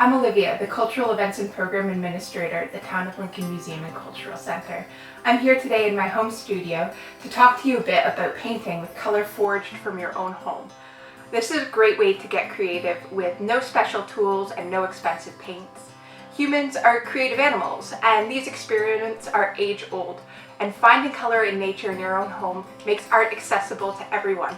I'm Olivia, the Cultural Events and Program Administrator at the Town of Lincoln Museum and Cultural Center. I'm here today in my home studio to talk to you a bit about painting with color forged from your own home. This is a great way to get creative with no special tools and no expensive paints. Humans are creative animals, and these experiments are age-old, and finding color in nature in your own home makes art accessible to everyone.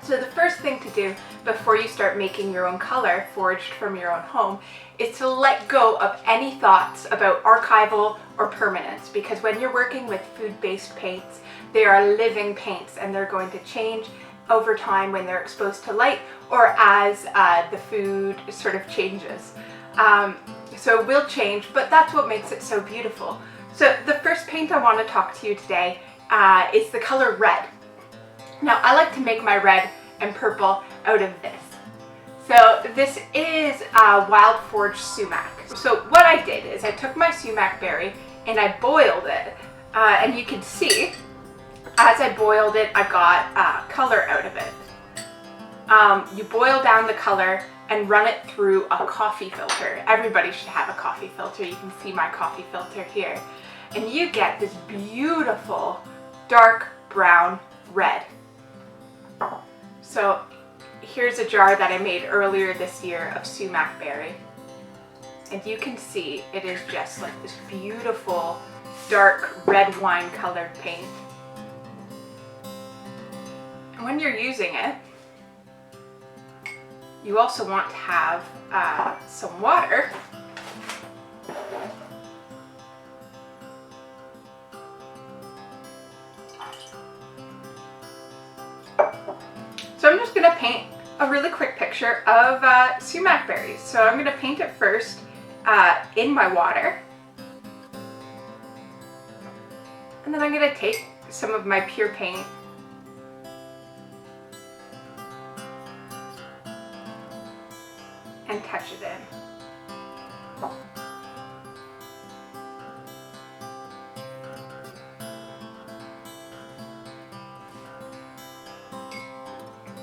So the first thing to do before you start making your own color forged from your own home is to let go of any thoughts about archival or permanence, because when you're working with food-based paints, they are living paints and they're going to change over time when they're exposed to light or as the food sort of changes. So it will change, but that's what makes it so beautiful. So the first paint I want to talk to you today is the color red. Now, I like to make my red and purple out of this. So this is wild foraged sumac. So what I did is I took my sumac berry and I boiled it. And you can see, as I boiled it, I got color out of it. You boil down the color and run it through a coffee filter. Everybody should have a coffee filter. You can see my coffee filter here. And you get this beautiful dark brown red. So here's a jar that I made earlier this year of sumac berry. And you can see it is just like this beautiful dark red wine colored paint. And when you're using it, you also want to have some water. So I'm just going to paint a really quick picture of sumac berries. So I'm going to paint it first in my water. And then I'm going to take some of my pure paint and touch it in.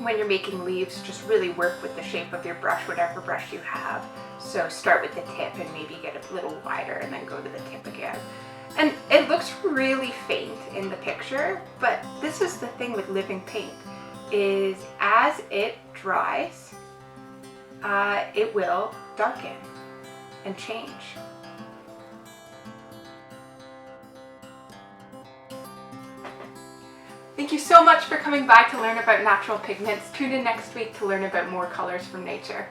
When you're making leaves, just really work with the shape of your brush, whatever brush you have. So start with the tip and maybe get a little wider and then go to the tip again. And it looks really faint in the picture, but this is the thing with living paint, is as it dries, it will darken and change. Thank you so much for coming by to learn about natural pigments. Tune in next week to learn about more colors from nature.